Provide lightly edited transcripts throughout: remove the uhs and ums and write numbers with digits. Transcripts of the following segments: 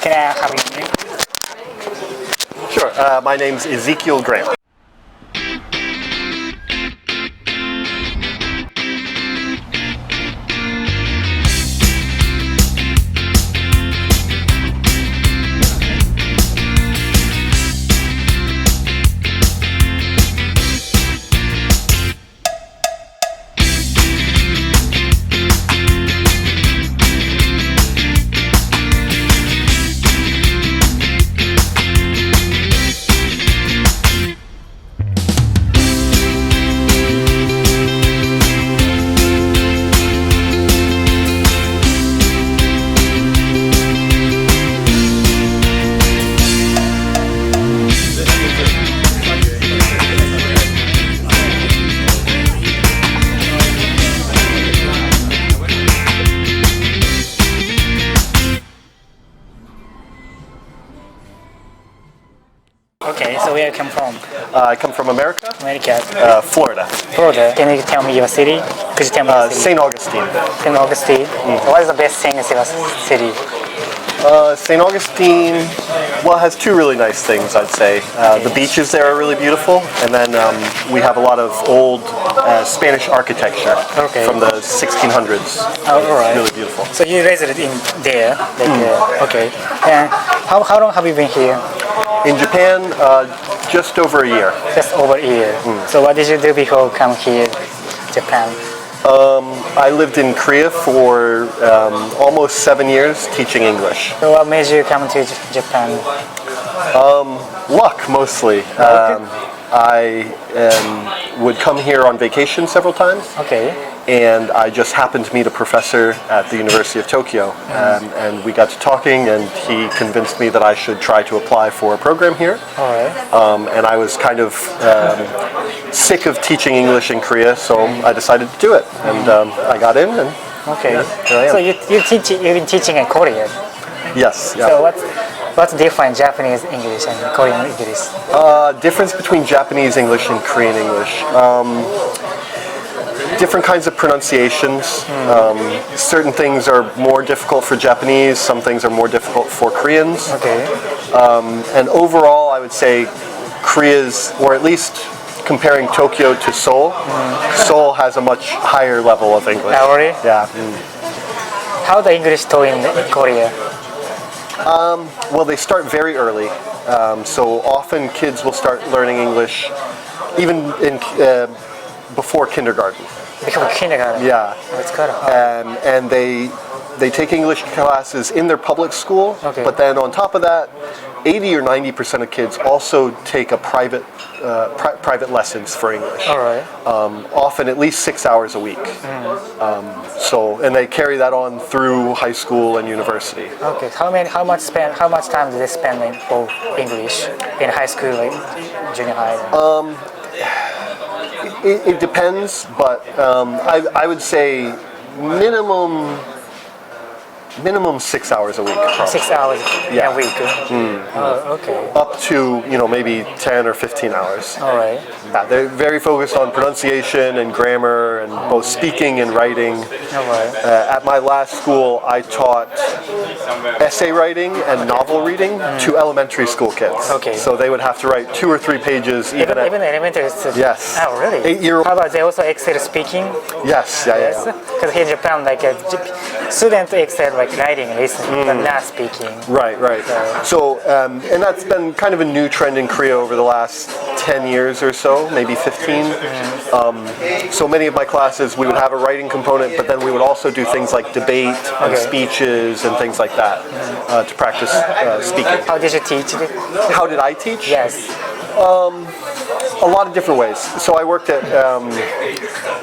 Can I have your name? Sure. My name's Ezekiel Graham. Okay, so where you come from? I come from America, America. Florida. Florida. Can you tell me your city? Could you tell me your city? St. Augustine. St. Augustine. What is the best thing in your city? St. Augustine, well, has two really nice things, I'd say. The beaches there are really beautiful, and then we have a lot of old Spanish architecture from the 1600s. Oh, all right. It's really beautiful. So you raised it in there. Okay. And how long have you been here? In Japan, just over a year. Just over a year. So what did you do before come here, Japan? I lived in Korea for almost 7 years teaching English. So what made you come to Japan? Luck, mostly. I would come here on vacation several times. Okay. And I just happened to meet a professor at the University of Tokyo, and we got to talking, and he convinced me that I should try to apply for a program here. All right. And I was kind of sick of teaching English in Korea, so I decided to do it, and I got in, and okay. Here I am. So you've been teaching in Korean. Yes. Yeah. So what's different Japanese English and Korean English? Difference between Japanese English and Korean English. Different kinds of pronunciations. Certain things are more difficult for Japanese, some things are more difficult for Koreans. Okay. And overall, I would say Korea's, or at least comparing Tokyo to Seoul, Seoul has a much higher level of English. Oh, really? Yeah. How the English taught in Korea? Well, they start very early. So often kids will start learning English even in before kindergarten. Before kindergarten? Yeah. Oh, it's kind of hard. And they take English classes in their public school, but then on top of that, 80 or 90% of kids also take a private lessons for English. All right. Often at least 6 hours a week. And they carry that on through high school and university. Okay. How much time do they spend in both English in high school, like junior high? It depends, but I would say minimum 6 hours a week. Probably. 6 hours in a week. Oh, okay. Up to maybe 10 or 15 hours. All right. Yeah, they're very focused on pronunciation and grammar and both speaking and writing. All right. At my last school, I taught essay writing and novel reading to elementary school kids. Okay. So they would have to write 2 or 3 pages Even elementary students? Yes. Oh, really? 8-year-old. How about they also excel speaking? Yes. Yeah. Because here in Japan, like students excel like writing and listening, but not speaking. Right. So, and that's been kind of a new trend in Korea over the last 10 years or so, maybe 15. So many of my classes, we would have a writing component, but then we would also do things like debate and speeches and things like that to practice speaking. How did you teach it? How did I teach? Yes. A lot of different ways. So I worked at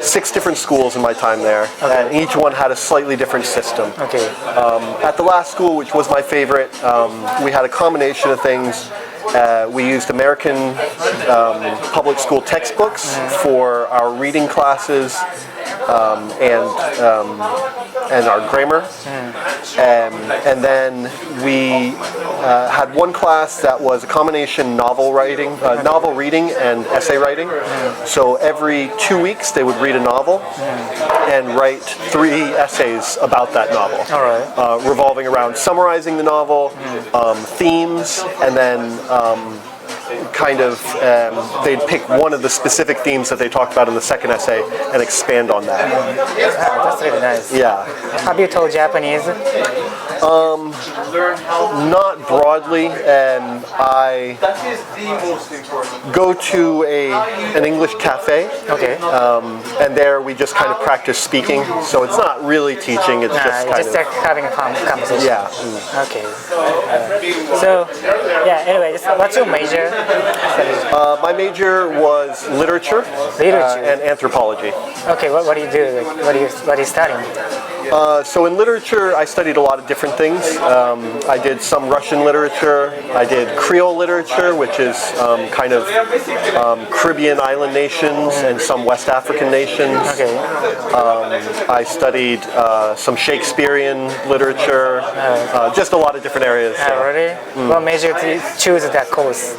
6 different schools in my time there, and each one had a slightly different system. Okay. At the last school, which was my favorite, we had a combination of things. We used American public school textbooks for our reading classes. and our grammar. And then we had one class that was a combination novel reading and essay writing. So every 2 weeks they would read a novel and write 3 essays about that novel, revolving around summarizing the novel, themes, and then they'd pick one of the specific themes that they talked about in the second essay and expand on that. That's really nice. Yeah. Have you taught Japanese? Not broadly. I go to an English cafe. Okay. And there we just kind of practice speaking. So it's not really teaching. It's just kind like having a conversation. Yeah. Okay. So, anyway, what's your major? My major was literature. And anthropology. Okay, what do you do? What are you studying? So in literature, I studied a lot of different things. I did some Russian literature. I did Creole literature, which is Caribbean island nations and some West African nations. Okay. I studied some Shakespearean literature, just a lot of different areas. Really? What made you choose that course?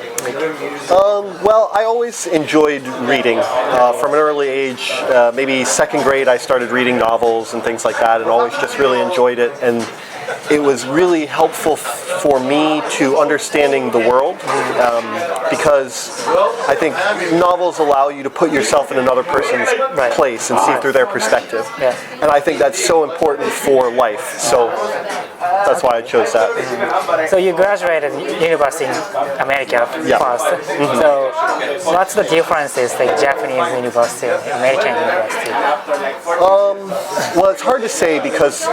Well, I always enjoyed reading. From an early age, maybe second grade, I started reading novels and things like that, and always just really enjoyed it. And it was really helpful for me to understanding the world, because I think novels allow you to put yourself in another person's place and see through their perspective. Yeah. And I think that's so important for life. So that's why I chose that. So you graduated university in America first. So what's the differences, like Japanese university and American university? Well, it's hard to say because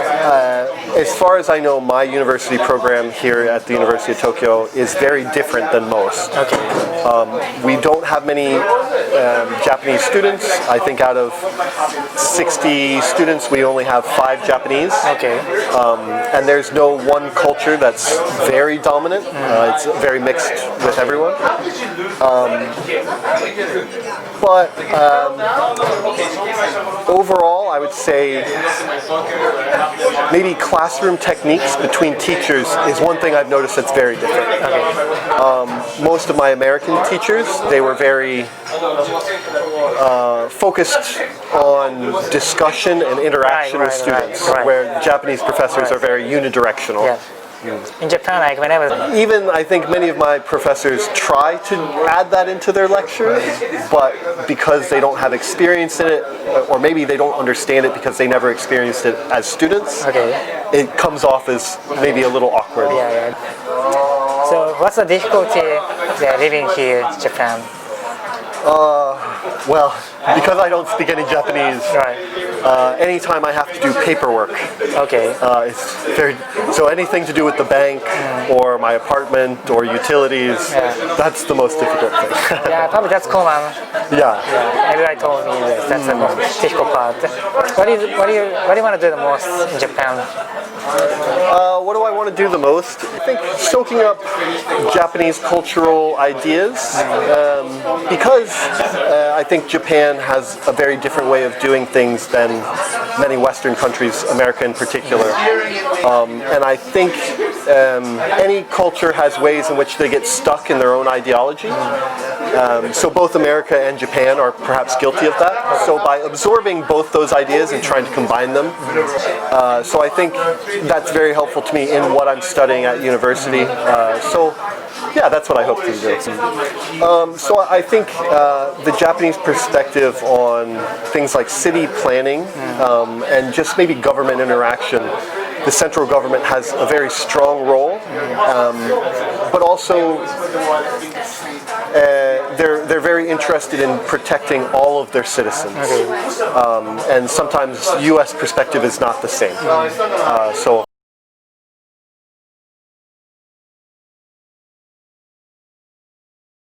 as far as I know, my university program here at the University of Tokyo is very different than most. Okay. We don't have many Japanese students. I think out of 60 students, we only have 5 Japanese. Okay. And there's no one culture that's very dominant. It's very mixed with everyone. But overall, I would say maybe classroom techniques between teachers is one thing I've noticed that's very different. Most of my American teachers, they were very focused on discussion and interaction with students, where Japanese professors are very unidirectional. Yeah. In Japan, like whenever... Even I think many of my professors try to add that into their lectures, but because they don't have experience in it, or maybe they don't understand it because they never experienced it as students, it comes off as maybe a little awkward. Yeah. So what's the difficulty living here in Japan? Well, because I don't speak any Japanese, anytime I have to do paperwork, it's very, so anything to do with the bank or my apartment or utilities, that's the most difficult thing. Yeah, probably that's common. Yeah. Everybody told me that's the most difficult part. What do you want to do the most in Japan? What do I want to do the most? I think soaking up Japanese cultural ideas, because I think Japan has a very different way of doing things than many Western countries, America in particular. And I think any culture has ways in which they get stuck in their own ideology. So both America and Japan are perhaps guilty of that. So by absorbing both those ideas and trying to combine them, so I think that's very helpful to me in what I'm studying at university. So yeah, that's what I hope to do. So I think the Japanese perspective on things like city planning and just maybe government interaction, the central government has a very strong role, but also they're very interested in protecting all of their citizens, and sometimes U.S. perspective is not the same. So